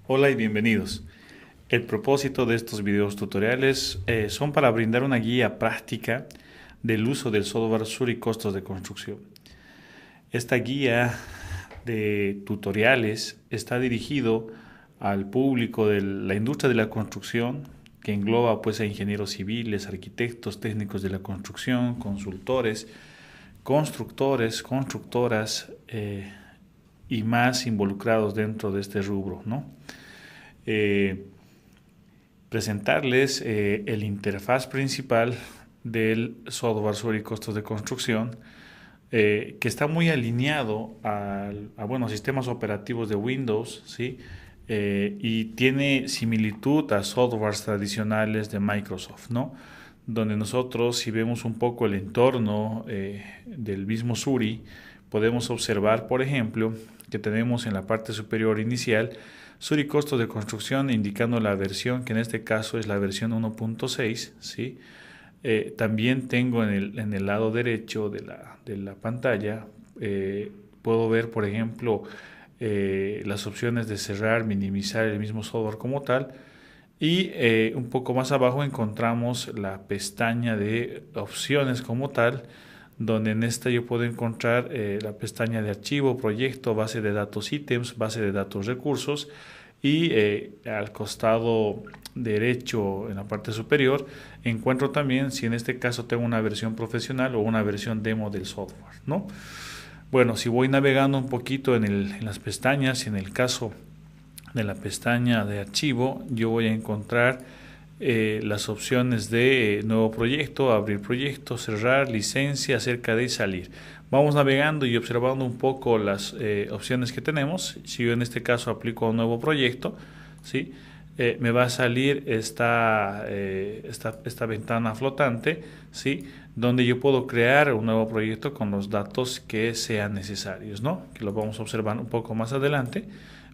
Hola y bienvenidos. El propósito de estos videos tutoriales son para brindar una guía práctica del uso del software Suri Costos de Construcción. Esta guía de tutoriales está dirigido al público de la industria de la construcción, que engloba pues a ingenieros civiles, arquitectos, técnicos de la construcción, consultores, constructores, constructoras y más involucrados dentro de este rubro, ¿no? Eh, Presentarles el interfaz principal del software sobre costos de construcción, que está muy alineado a sistemas operativos de Windows, ¿sí? Y tiene similitud a softwares tradicionales de Microsoft, ¿no? Donde nosotros, si vemos un poco el entorno del mismo Suri, podemos observar, por ejemplo, que tenemos en la parte superior inicial Suri costos de construcción indicando la versión, que en este caso es la versión 1.6, ¿sí? También tengo en el lado derecho de la pantalla, puedo ver, por ejemplo, las opciones de cerrar, minimizar el mismo software como tal. Y un poco más abajo encontramos la pestaña de opciones como tal, donde en esta yo puedo encontrar la pestaña de archivo, proyecto, base de datos ítems, base de datos recursos y al costado derecho en la parte superior encuentro también si en este caso tengo una versión profesional o una versión demo del software, ¿no? Bueno, si voy navegando un poquito en las pestañas, en el caso de la pestaña de archivo, yo voy a encontrar las opciones de nuevo proyecto, abrir proyecto, cerrar, licencia, acerca de y salir. Vamos navegando y observando un poco las opciones que tenemos. Si yo en este caso aplico un nuevo proyecto, ¿sí? Me va a salir esta ventana flotante, ¿sí? Donde yo puedo crear un nuevo proyecto con los datos que sean necesarios, ¿no? Que lo vamos a observar un poco más adelante.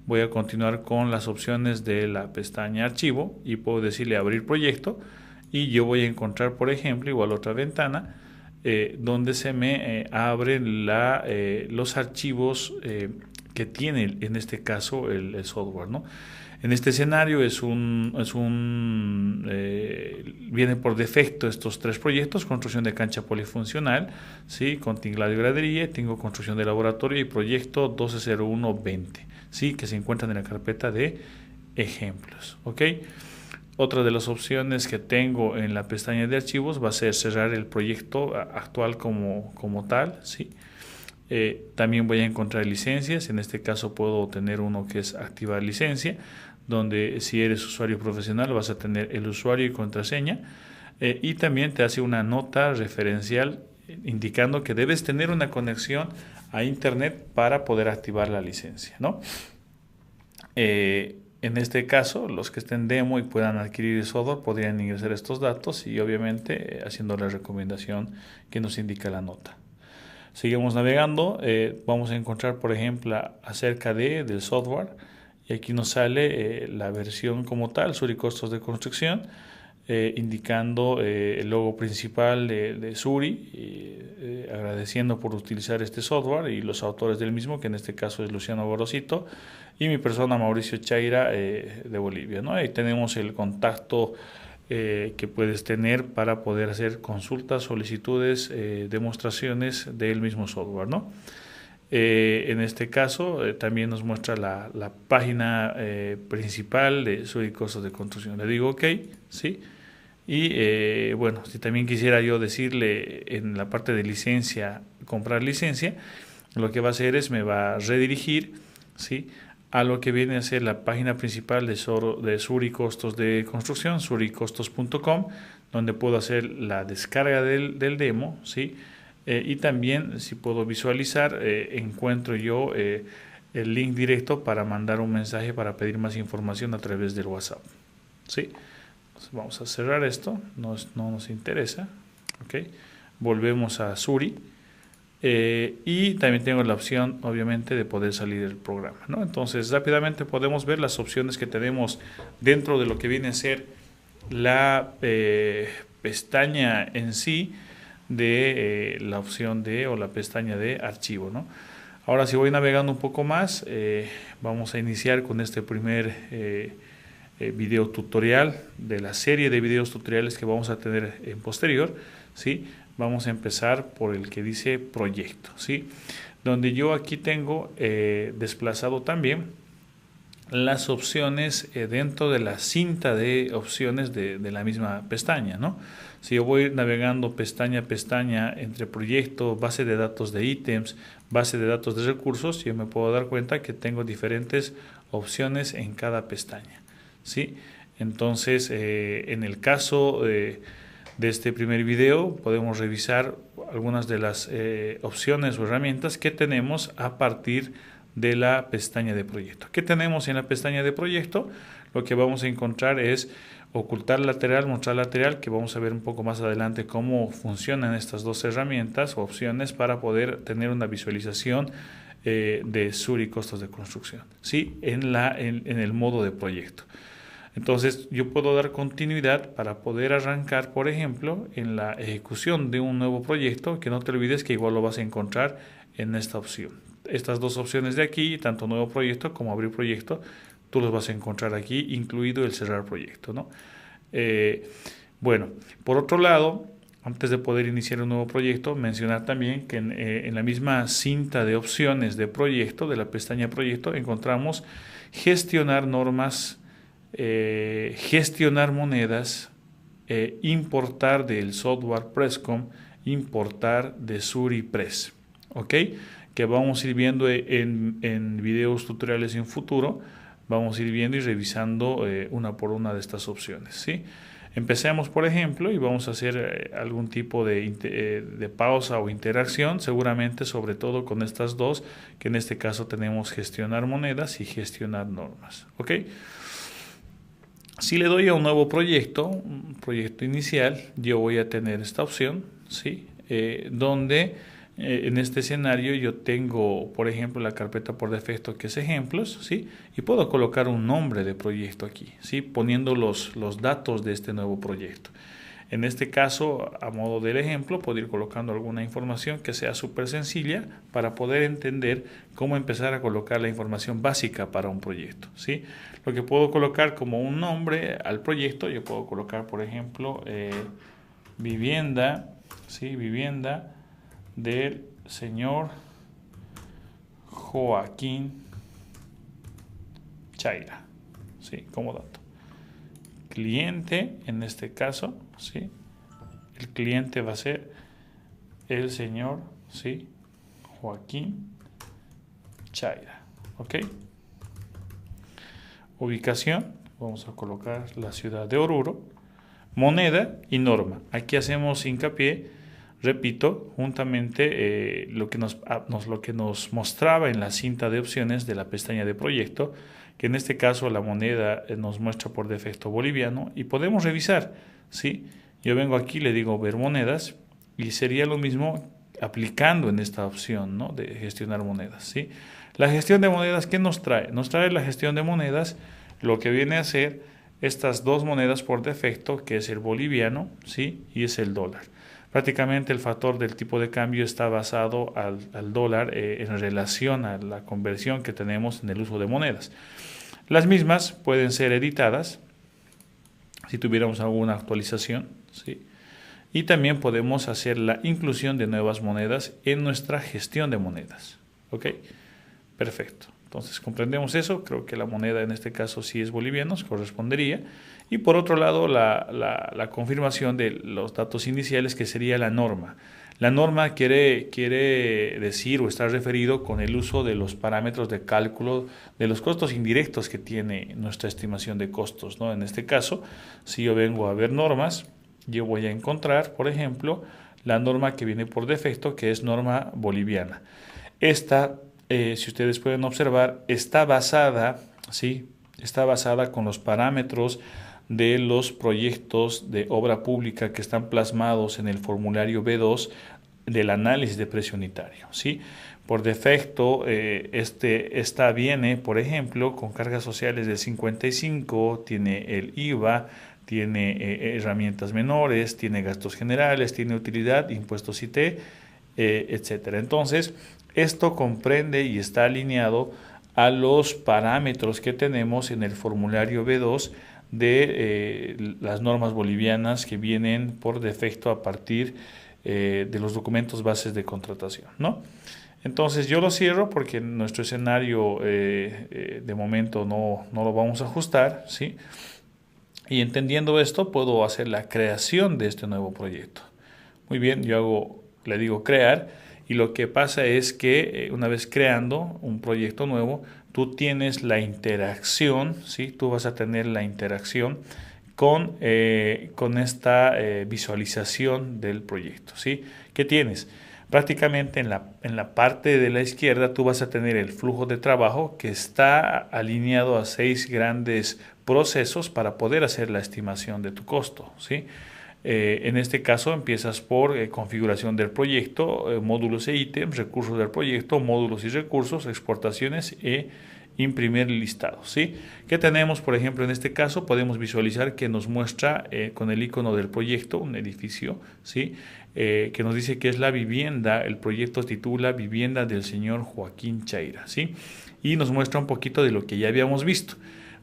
Voy a continuar con las opciones de la pestaña archivo y puedo decirle abrir proyecto y yo voy a encontrar, por ejemplo, igual otra ventana donde se me abren los archivos que tiene en este caso el software, ¿no? En este escenario viene por defecto estos tres proyectos: construcción de cancha polifuncional, ¿sí? Con tinglado y gradería. Tengo construcción de laboratorio y proyecto 120120, ¿sí? Que se encuentran en la carpeta de ejemplos, ¿ok? Otra de las opciones que tengo en la pestaña de archivos va a ser cerrar el proyecto actual como tal, ¿sí? También voy a encontrar licencias. En este caso puedo tener uno que es activar licencia, donde si eres usuario profesional vas a tener el usuario y contraseña, y también te hace una nota referencial indicando que debes tener una conexión a internet para poder activar la licencia, ¿no? En este caso, los que estén demo y puedan adquirir el software podrían ingresar estos datos y obviamente haciendo la recomendación que nos indica la nota. Seguimos navegando, vamos a encontrar, por ejemplo, acerca del software, y aquí nos sale la versión como tal, Suri Costos de Construcción, indicando el logo principal de Suri, agradeciendo por utilizar este software y los autores del mismo, que en este caso es Luciano Gorosito, y mi persona Mauricio Chaira de Bolivia, ¿no? Ahí tenemos el contacto que puedes tener para poder hacer consultas, solicitudes, demostraciones del mismo software, ¿no? En este caso también nos muestra la página principal de Suri Costos de Construcción. Le digo OK, ¿sí? Y bueno, si también quisiera yo decirle en la parte de licencia, comprar licencia, lo que va a hacer es me va a redirigir, ¿sí? A lo que viene a ser la página principal de Suri Costos de Construcción, suricostos.com, donde puedo hacer la descarga del demo, ¿sí? Y también, si puedo visualizar, encuentro yo el link directo para mandar un mensaje para pedir más información a través del WhatsApp, ¿sí? Entonces vamos a cerrar esto, no nos interesa, ¿ok? Volvemos a Suri. Y también tengo la opción, obviamente, de poder salir del programa, ¿no? Entonces, rápidamente podemos ver las opciones que tenemos dentro de lo que viene a ser la pestaña en sí de la opción de o la pestaña de archivo, ¿no? Ahora, si voy navegando un poco más, vamos a iniciar con este primer video tutorial de la serie de videos tutoriales que vamos a tener en posterior, ¿sí? Vamos a empezar por el que dice proyecto, ¿sí? Donde yo aquí tengo desplazado también las opciones dentro de la cinta de opciones de la misma pestaña, ¿no? Si yo voy navegando pestaña a pestaña entre proyecto, base de datos de ítems, base de datos de recursos, yo me puedo dar cuenta que tengo diferentes opciones en cada pestaña, ¿sí? Entonces, en el caso de este primer video, podemos revisar algunas de las opciones o herramientas que tenemos a partir de la pestaña de proyecto. ¿Qué tenemos en la pestaña de proyecto? Lo que vamos a encontrar es ocultar lateral, mostrar lateral, que vamos a ver un poco más adelante cómo funcionan estas dos herramientas o opciones para poder tener una visualización de SUR y costos de construcción, ¿sí? En el modo de proyecto. Entonces yo puedo dar continuidad para poder arrancar, por ejemplo, en la ejecución de un nuevo proyecto, que no te olvides que igual lo vas a encontrar en esta opción. Estas dos opciones de aquí, tanto nuevo proyecto como abrir proyecto, tú los vas a encontrar aquí, incluido el cerrar proyecto, ¿no? Bueno, por otro lado, antes de poder iniciar un nuevo proyecto, mencionar también que en la misma cinta de opciones de proyecto, de la pestaña proyecto, encontramos gestionar normas, gestionar monedas, importar del software Presscom, importar de SuriPress, ¿ok? Que vamos a ir viendo en videos tutoriales en futuro, vamos a ir viendo y revisando una por una de estas opciones, ¿sí? Empecemos, por ejemplo, y vamos a hacer algún tipo de pausa o interacción, seguramente sobre todo con estas dos, que en este caso tenemos gestionar monedas y gestionar normas, ¿ok? Si le doy a un nuevo proyecto, un proyecto inicial, yo voy a tener esta opción, ¿sí? Donde en este escenario yo tengo, por ejemplo, la carpeta por defecto que es ejemplos, ¿sí? Y puedo colocar un nombre de proyecto aquí, ¿sí? Poniendo los datos de este nuevo proyecto. En este caso, a modo del ejemplo, puedo ir colocando alguna información que sea súper sencilla para poder entender cómo empezar a colocar la información básica para un proyecto, ¿sí? Lo que puedo colocar como un nombre al proyecto, yo puedo colocar, por ejemplo, vivienda, ¿sí? Vivienda del señor Joaquín Chaira, ¿sí? Como dato. Cliente, en este caso, ¿sí? El cliente va a ser el señor, ¿sí? Joaquín Chaira, ¿ok? Ubicación, vamos a colocar la ciudad de Oruro. Moneda y norma. Aquí hacemos hincapié, repito, juntamente lo que nos mostraba en la cinta de opciones de la pestaña de proyecto, que en este caso la moneda nos muestra por defecto boliviano y podemos revisar, ¿sí? Yo vengo aquí, le digo ver monedas y sería lo mismo aplicando en esta opción, ¿no? De gestionar monedas, ¿sí? La gestión de monedas, ¿qué nos trae? Nos trae la gestión de monedas, lo que viene a ser estas dos monedas por defecto, que es el boliviano, ¿sí? Y es el dólar. Prácticamente el factor del tipo de cambio está basado al dólar en relación a la conversión que tenemos en el uso de monedas. Las mismas pueden ser editadas si tuviéramos alguna actualización, ¿sí? Y también podemos hacer la inclusión de nuevas monedas en nuestra gestión de monedas, ¿ok? Perfecto. Entonces comprendemos eso, creo que la moneda en este caso sí es boliviano, correspondería. Y por otro lado la confirmación de los datos iniciales, que sería la norma. La norma quiere decir o está referido con el uso de los parámetros de cálculo de los costos indirectos que tiene nuestra estimación de costos, ¿no? En este caso, si yo vengo a ver normas, yo voy a encontrar, por ejemplo, la norma que viene por defecto, que es norma boliviana. Esta, si ustedes pueden observar, está basada, ¿sí? Está basada con los parámetros de los proyectos de obra pública que están plasmados en el formulario B2 del análisis de precio unitario, ¿sí? Por defecto, esta viene, por ejemplo, con cargas sociales del 55, tiene el IVA, tiene herramientas menores, tiene gastos generales, tiene utilidad, impuestos IT, etcétera. Entonces, Esto comprende y está alineado a los parámetros que tenemos en el formulario B2 de las normas bolivianas que vienen por defecto a partir de los documentos bases de contratación, ¿no? Entonces yo lo cierro porque nuestro escenario de momento no lo vamos a ajustar, ¿sí? Y entendiendo esto puedo hacer la creación de este nuevo proyecto. Muy bien, le digo crear, y lo que pasa es que una vez creando un proyecto nuevo, tú tienes la interacción, ¿sí? Tú vas a tener la interacción con esta visualización del proyecto, ¿sí? ¿Qué tienes? Prácticamente en la parte de la izquierda tú vas a tener el flujo de trabajo que está alineado a 6 grandes procesos para poder hacer la estimación de tu costo, ¿sí? En este caso empiezas por configuración del proyecto, módulos e ítems, recursos del proyecto, módulos y recursos, exportaciones e imprimir listados, ¿sí? ¿Qué tenemos, por ejemplo, en este caso? Podemos visualizar que nos muestra con el icono del proyecto, un edificio, ¿sí? Que nos dice que es la vivienda, el proyecto titula Vivienda del señor Joaquín Chaira, ¿sí? Y nos muestra un poquito de lo que ya habíamos visto.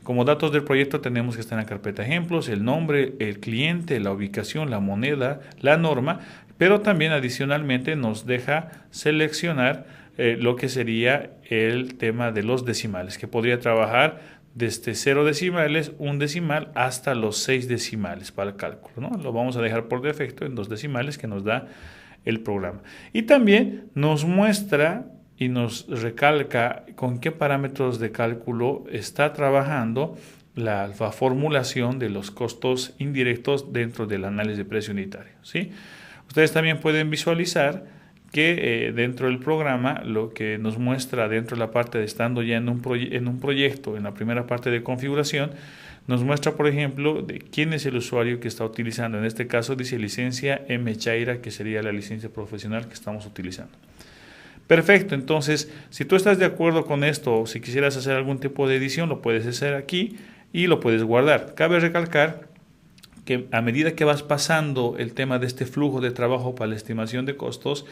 Como datos del proyecto tenemos que estar en la carpeta ejemplos, el nombre, el cliente, la ubicación, la moneda, la norma, pero también adicionalmente nos deja seleccionar lo que sería el tema de los decimales, que podría trabajar desde 0 decimales, 1 decimal, hasta los 6 decimales para el cálculo, ¿no? Lo vamos a dejar por defecto en 2 decimales que nos da el programa. Y también nos muestra y nos recalca con qué parámetros de cálculo está trabajando la formulación de los costos indirectos dentro del análisis de precio unitario, ¿sí? Ustedes también pueden visualizar que dentro del programa lo que nos muestra dentro de la parte de estando ya en un proyecto, en la primera parte de configuración, nos muestra, por ejemplo, de quién es el usuario que está utilizando. En este caso dice licencia M Chaira, que sería la licencia profesional que estamos utilizando. Perfecto, entonces si tú estás de acuerdo con esto o si quisieras hacer algún tipo de edición, lo puedes hacer aquí y lo puedes guardar. Cabe recalcar que a medida que vas pasando el tema de este flujo de trabajo para la estimación de costos,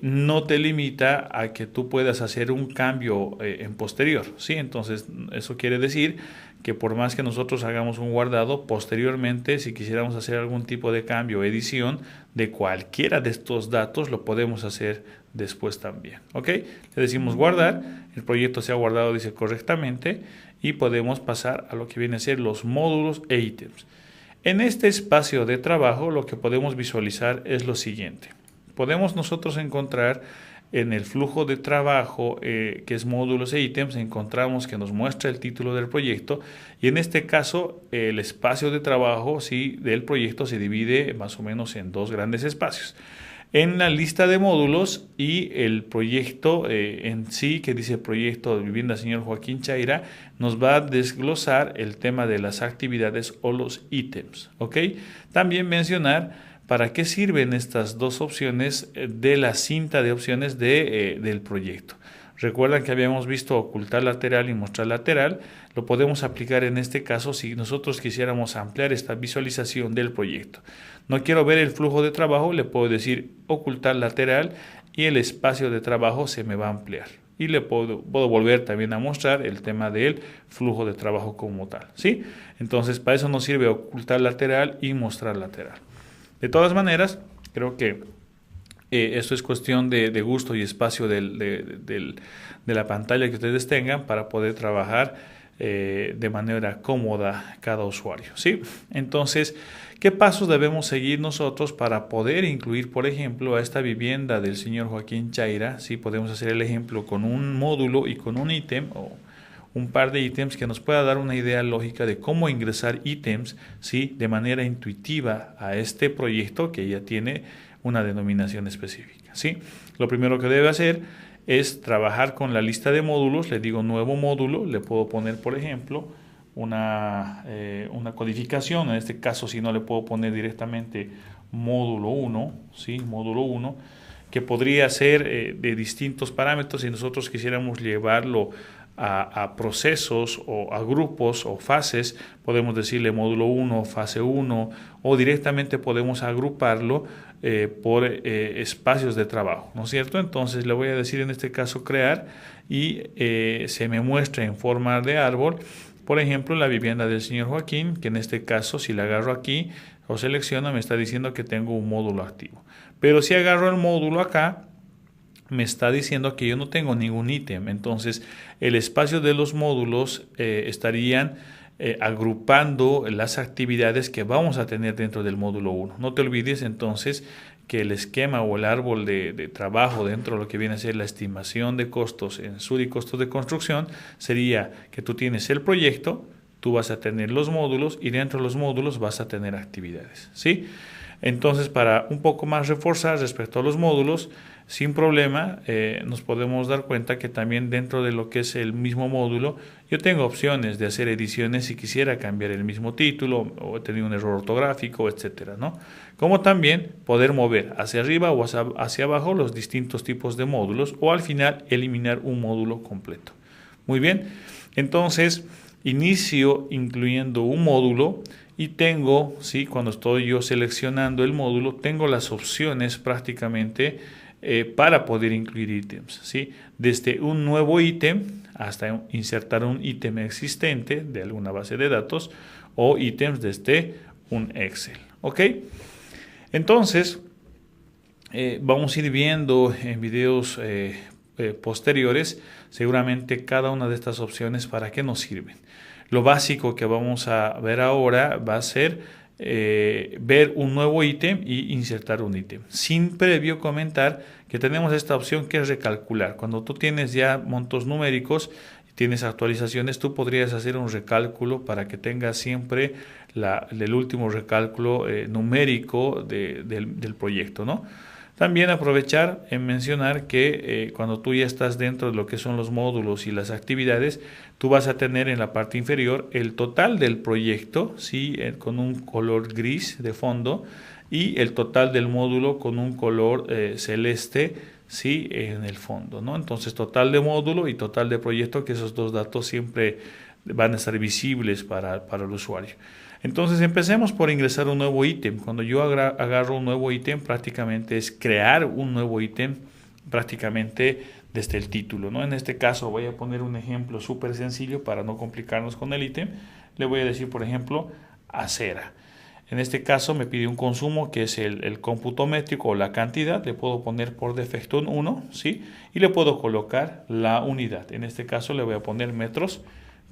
no te limita a que tú puedas hacer un cambio en posterior, ¿sí? Entonces eso quiere decir que por más que nosotros hagamos un guardado, posteriormente si quisiéramos hacer algún tipo de cambio o edición de cualquiera de estos datos, lo podemos hacer después también, ¿ok? Le decimos guardar, el proyecto se ha guardado, dice correctamente, y podemos pasar a lo que viene a ser los módulos e ítems. En este espacio de trabajo lo que podemos visualizar es lo siguiente. Podemos nosotros encontrar en el flujo de trabajo, que es módulos e ítems, encontramos que nos muestra el título del proyecto y en este caso el espacio de trabajo sí, del proyecto se divide más o menos en 2 grandes espacios. En la lista de módulos y el proyecto en sí, que dice proyecto de vivienda señor Joaquín Chaira, nos va a desglosar el tema de las actividades o los ítems, ¿ok? También mencionar para qué sirven estas 2 opciones de la cinta de opciones del proyecto. Recuerdan que habíamos visto ocultar lateral y mostrar lateral. Lo podemos aplicar en este caso si nosotros quisiéramos ampliar esta visualización del proyecto. No quiero ver el flujo de trabajo, le puedo decir ocultar lateral y el espacio de trabajo se me va a ampliar. Y le puedo volver también a mostrar el tema del flujo de trabajo como tal, ¿sí? Entonces para eso nos sirve ocultar lateral y mostrar lateral. De todas maneras, creo que esto es cuestión de gusto y espacio de la pantalla que ustedes tengan para poder trabajar de manera cómoda cada usuario, ¿sí? Entonces, ¿qué pasos debemos seguir nosotros para poder incluir, por ejemplo, a esta vivienda del señor Joaquín Chaira? ¿Sí? Podemos hacer el ejemplo con un módulo y con un ítem o un par de ítems que nos pueda dar una idea lógica de cómo ingresar ítems, ¿sí? De manera intuitiva a este proyecto que ya tiene una denominación específica, ¿sí? Lo primero que debe hacer es trabajar con la lista de módulos. Le digo nuevo módulo, le puedo poner, por ejemplo, una codificación. En este caso, si no, le puedo poner directamente módulo 1, ¿sí? Módulo 1, que podría ser de distintos parámetros si nosotros quisiéramos llevarlo a procesos o a grupos o fases, podemos decirle módulo 1, fase 1, o directamente podemos agruparlo por espacios de trabajo, ¿no es cierto? Entonces le voy a decir en este caso crear y se me muestra en forma de árbol, por ejemplo, la vivienda del señor Joaquín, que en este caso si la agarro aquí o selecciono me está diciendo que tengo un módulo activo. Pero si agarro el módulo acá, me está diciendo que yo no tengo ningún ítem. Entonces, el espacio de los módulos estarían agrupando las actividades que vamos a tener dentro del módulo 1. No te olvides entonces que el esquema o el árbol de trabajo dentro de lo que viene a ser la estimación de costos en SUD y costos de construcción sería que tú tienes el proyecto, tú vas a tener los módulos y dentro de los módulos vas a tener actividades, ¿sí? Entonces, para un poco más reforzar respecto a los módulos, sin problema, nos podemos dar cuenta que también dentro de lo que es el mismo módulo, yo tengo opciones de hacer ediciones si quisiera cambiar el mismo título o tener un error ortográfico, etcétera, ¿no? Como también poder mover hacia arriba o hacia abajo los distintos tipos de módulos o al final eliminar un módulo completo. Muy bien, entonces inicio incluyendo un módulo y tengo, ¿sí? Cuando estoy yo seleccionando el módulo, tengo las opciones prácticamente para poder incluir ítems, ¿sí? Desde un nuevo ítem hasta insertar un ítem existente de alguna base de datos o ítems desde un Excel, ¿ok? Entonces, vamos a ir viendo en videos posteriores seguramente cada una de estas opciones para qué nos sirven. Lo básico que vamos a ver ahora va a ser ver un nuevo ítem y insertar un ítem. Sin previo comentar que tenemos esta opción que es recalcular. Cuando tú tienes ya montos numéricos y tienes actualizaciones, tú podrías hacer un recálculo para que tengas siempre el último recálculo numérico del proyecto, ¿no? También aprovechar en mencionar que cuando tú ya estás dentro de lo que son los módulos y las actividades, tú vas a tener en la parte inferior el total del proyecto, ¿sí? Con un color gris de fondo y el total del módulo con un color celeste, ¿sí? En el fondo, ¿no? Entonces total de módulo y total de proyecto, que esos dos datos siempre van a estar visibles para el usuario. Entonces empecemos por ingresar un nuevo ítem. Cuando yo agarro un nuevo ítem, prácticamente es crear un nuevo ítem prácticamente desde el título, ¿no? En este caso voy a poner un ejemplo súper sencillo para no complicarnos con el ítem. Le voy a decir, por ejemplo, acera. En este caso me pide un consumo que es el cómputo métrico o la cantidad. Le puedo poner por defecto un 1, ¿sí? Y le puedo colocar la unidad. En este caso le voy a poner metros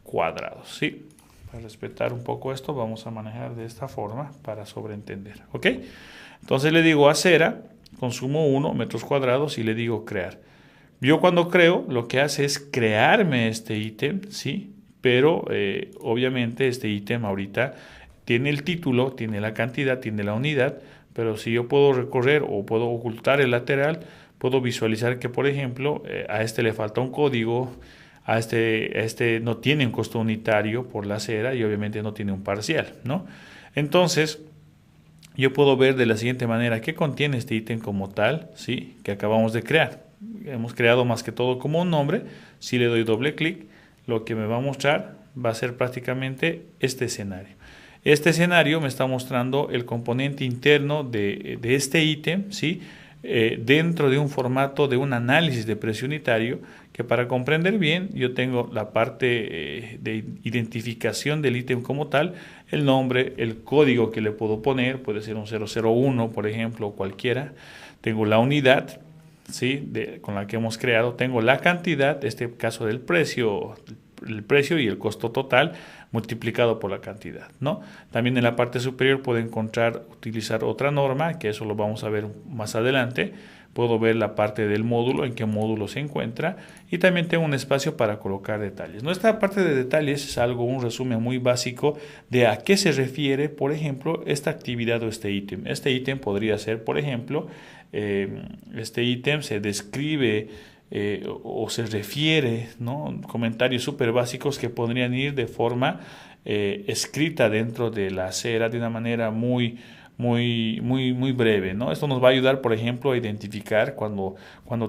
cuadrados, ¿sí? Para respetar un poco esto, vamos a manejar de esta forma para sobreentender, ¿ok? Entonces le digo acera, consumo 1 metros cuadrados y le digo crear. Yo cuando creo, lo que hace es crearme este ítem, ¿sí? Pero obviamente este ítem ahorita tiene el título, tiene la cantidad, tiene la unidad, pero si yo puedo recorrer o puedo ocultar el lateral, puedo visualizar que, por ejemplo, a este le falta un código, a este no tiene un costo unitario por la acera y obviamente no tiene un parcial, ¿no? Entonces, yo puedo ver de la siguiente manera qué contiene este ítem como tal, ¿sí? Que acabamos de crear. Hemos creado más que todo como un nombre. Si le doy doble clic, lo que me va a mostrar va a ser prácticamente este escenario. Este escenario me está mostrando el componente interno de este ítem, ¿sí? Dentro de un formato de un análisis de precio unitario, que para comprender bien yo tengo la parte de identificación del ítem como tal, el nombre, el código que le puedo poner, puede ser un 001 por ejemplo o cualquiera, tengo la unidad, ¿sí? Con la que hemos creado, tengo la cantidad, este caso del precio, el precio y el costo total multiplicado por la cantidad, ¿no? También en la parte superior puedo utilizar otra norma, que eso lo vamos a ver más adelante. Puedo ver la parte del módulo, en qué módulo se encuentra, y también tengo un espacio para colocar detalles. Nuestra parte de detalles es un resumen muy básico de a qué se refiere, por ejemplo, esta actividad o este ítem. Este ítem podría ser, por ejemplo, este ítem se describe o se refiere, ¿no? Comentarios súper básicos que podrían ir de forma escrita dentro de la acera de una manera muy muy breve, ¿no? Esto nos va a ayudar, por ejemplo, a identificar cuando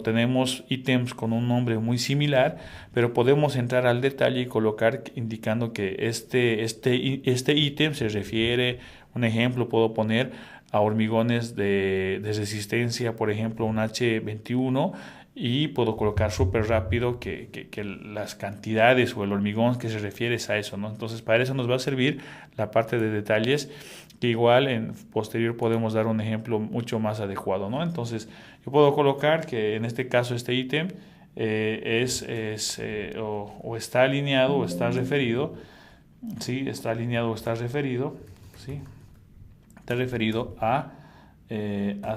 tenemos ítems con un nombre muy similar, pero podemos entrar al detalle y colocar indicando que este ítem se refiere, un ejemplo puedo poner a hormigones de resistencia, por ejemplo, un H21, y puedo colocar súper rápido que las cantidades o el hormigón que se refiere es a eso, ¿no? Entonces, para eso nos va a servir la parte de detalles, que igual en posterior podemos dar un ejemplo mucho más adecuado, ¿no? Entonces, yo puedo colocar que en este caso este ítem o está alineado o está referido, ¿sí? Está alineado o está referido, ¿sí? Está referido a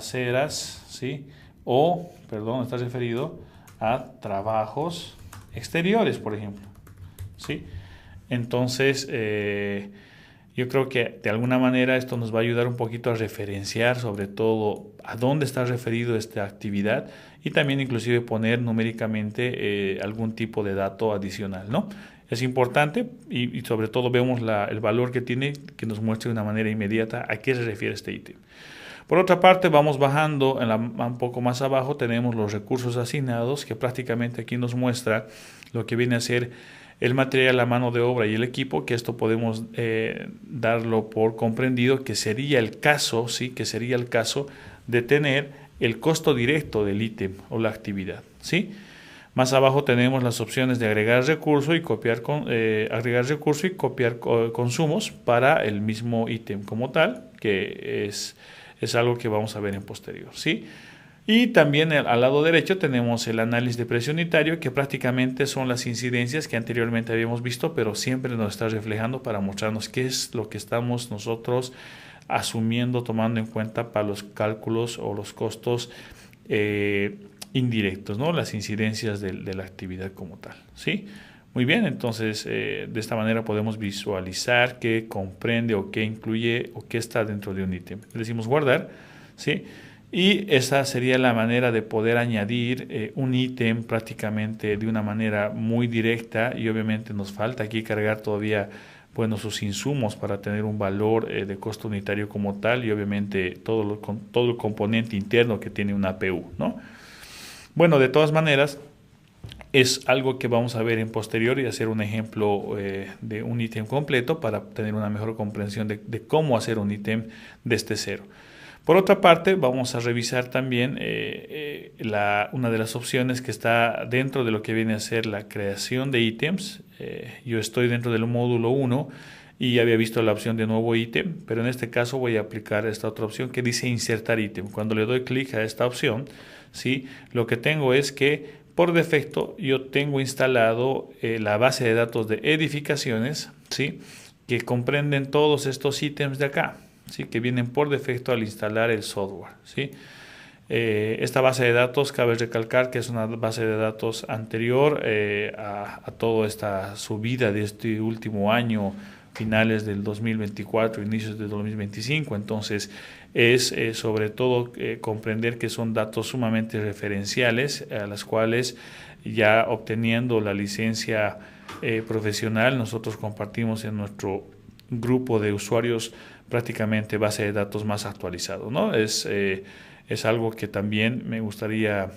ceras, ¿sí? O, perdón, está referido a trabajos exteriores, por ejemplo, ¿sí? Entonces, yo creo que de alguna manera esto nos va a ayudar un poquito a referenciar sobre todo a dónde está referido esta actividad y también inclusive poner numéricamente algún tipo de dato adicional, ¿no? Es importante y sobre todo vemos el valor que tiene, que nos muestre de una manera inmediata a qué se refiere este ítem. Por otra parte, vamos bajando un poco más abajo, tenemos los recursos asignados, que prácticamente aquí nos muestra lo que viene a ser el material, la mano de obra y el equipo, que esto podemos darlo por comprendido, que sería el caso, ¿sí? Que sería el caso de tener el costo directo del ítem o la actividad, ¿sí? Más abajo tenemos las opciones de agregar recurso y copiar consumos para el mismo ítem como tal, que es algo que vamos a ver en posterior, ¿sí? Y también al lado derecho tenemos el análisis de precio unitario, que prácticamente son las incidencias que anteriormente habíamos visto, pero siempre nos está reflejando para mostrarnos qué es lo que estamos nosotros asumiendo, tomando en cuenta para los cálculos o los costos indirectos, ¿no? Las incidencias de la actividad como tal, ¿sí? Muy bien, entonces de esta manera podemos visualizar qué comprende o qué incluye o qué está dentro de un ítem. Le decimos guardar, ¿sí? Y esa sería la manera de poder añadir un ítem prácticamente de una manera muy directa, y obviamente nos falta aquí cargar todavía, bueno, sus insumos para tener un valor de costo unitario como tal, y obviamente todo el componente interno que tiene una APU, ¿no? Bueno, de todas maneras, es algo que vamos a ver en posterior y hacer un ejemplo de un ítem completo para tener una mejor comprensión de cómo hacer un ítem desde cero. Por otra parte, vamos a revisar también una de las opciones que está dentro de lo que viene a ser la creación de ítems. Yo estoy dentro del módulo 1 y había visto la opción de nuevo ítem, pero en este caso voy a aplicar esta otra opción que dice insertar ítem. Cuando le doy clic a esta opción, ¿sí? Lo que tengo es que por defecto yo tengo instalado la base de datos de edificaciones, ¿sí? Que comprenden todos estos ítems de acá, ¿sí? Que vienen por defecto al instalar el software, ¿sí? Esta base de datos, cabe recalcar que es una base de datos anterior a toda esta subida de este último año, finales del 2024, inicios del 2025. Entonces es sobre todo comprender que son datos sumamente referenciales, a las cuales ya obteniendo la licencia profesional nosotros compartimos en nuestro grupo de usuarios prácticamente base de datos más actualizado, ¿no? Es algo que también me gustaría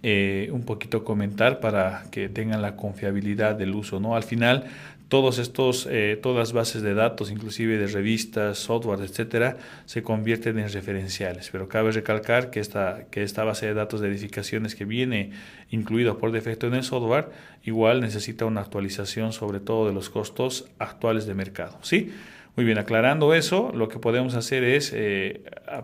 un poquito comentar para que tengan la confiabilidad del uso, ¿no? Al final, todas bases de datos, inclusive de revistas, software, etcétera, se convierten en referenciales, pero cabe recalcar que esta base de datos de edificaciones que viene incluida por defecto en el software, igual necesita una actualización sobre todo de los costos actuales de mercado, ¿sí? Muy bien, aclarando eso, lo que podemos hacer es,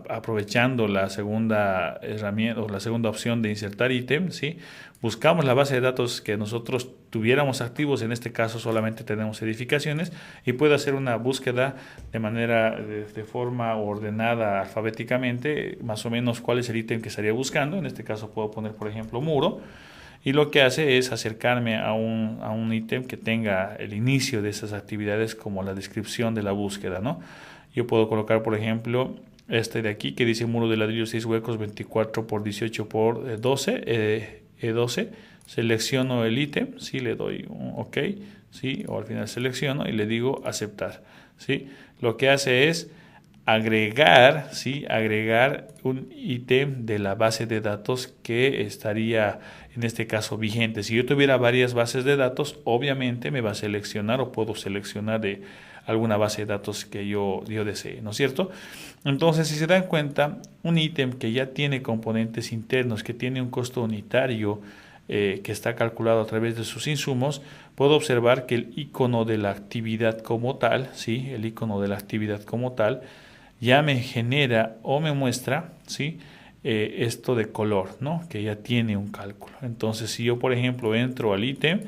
aprovechando la segunda herramienta o la segunda opción de insertar ítem, ¿sí? Buscamos la base de datos que nosotros tuviéramos activos, en este caso solamente tenemos edificaciones, y puedo hacer una búsqueda de forma ordenada alfabéticamente, más o menos cuál es el ítem que estaría buscando. En este caso puedo poner, por ejemplo, muro. Y lo que hace es acercarme a un ítem que tenga el inicio de esas actividades como la descripción de la búsqueda, ¿no? Yo puedo colocar, por ejemplo, este de aquí que dice muro de ladrillo 6 huecos 24 por 18 por 12, E12. Selecciono el ítem, ¿sí? Le doy un OK, ¿sí? O al final selecciono y le digo aceptar, ¿sí? Lo que hace es agregar, ¿sí? Agregar un ítem de la base de datos que estaría en este caso vigente. Si yo tuviera varias bases de datos, obviamente me va a seleccionar o puedo seleccionar de alguna base de datos que yo desee, ¿no es cierto? Entonces, si se dan cuenta, un ítem que ya tiene componentes internos, que tiene un costo unitario, que está calculado a través de sus insumos, puedo observar que el icono de la actividad como tal, ¿sí? El icono de la actividad como tal, ya me genera o me muestra, ¿sí? Esto de color, ¿no? Que ya tiene un cálculo. Entonces, si yo, por ejemplo, entro al ítem,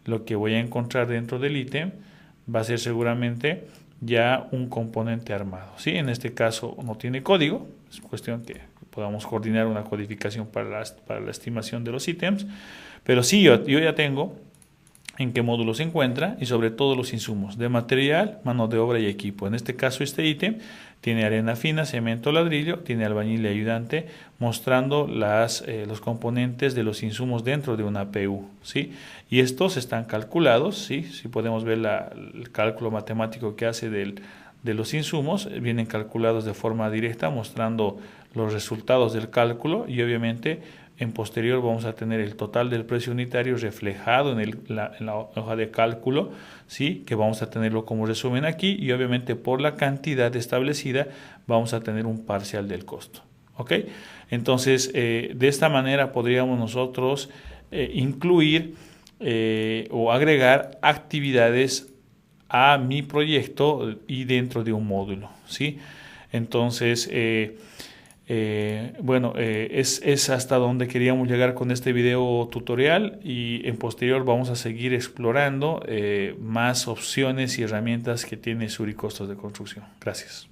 lo que voy a encontrar dentro del ítem va a ser seguramente ya un componente armado, ¿sí? En este caso no tiene código, es cuestión que podamos coordinar una codificación para la estimación de los ítems, pero sí yo ya tengo en qué módulo se encuentra y sobre todo los insumos de material, mano de obra y equipo. En este caso este ítem tiene arena fina, cemento, ladrillo, tiene albañil y ayudante, mostrando los componentes de los insumos dentro de una PU, ¿sí? Y estos están calculados, ¿sí? Si podemos ver el cálculo matemático que hace de los insumos, vienen calculados de forma directa, mostrando los resultados del cálculo y obviamente en posterior vamos a tener el total del precio unitario reflejado en la hoja de cálculo, ¿sí? Que vamos a tenerlo como resumen aquí y obviamente por la cantidad establecida vamos a tener un parcial del costo. ¿Ok? Entonces, de esta manera podríamos nosotros incluir o agregar actividades a mi proyecto y dentro de un módulo, ¿sí? Entonces, bueno, es hasta donde queríamos llegar con este video tutorial y en posterior vamos a seguir explorando más opciones y herramientas que tiene Suri Costos de Construcción. Gracias.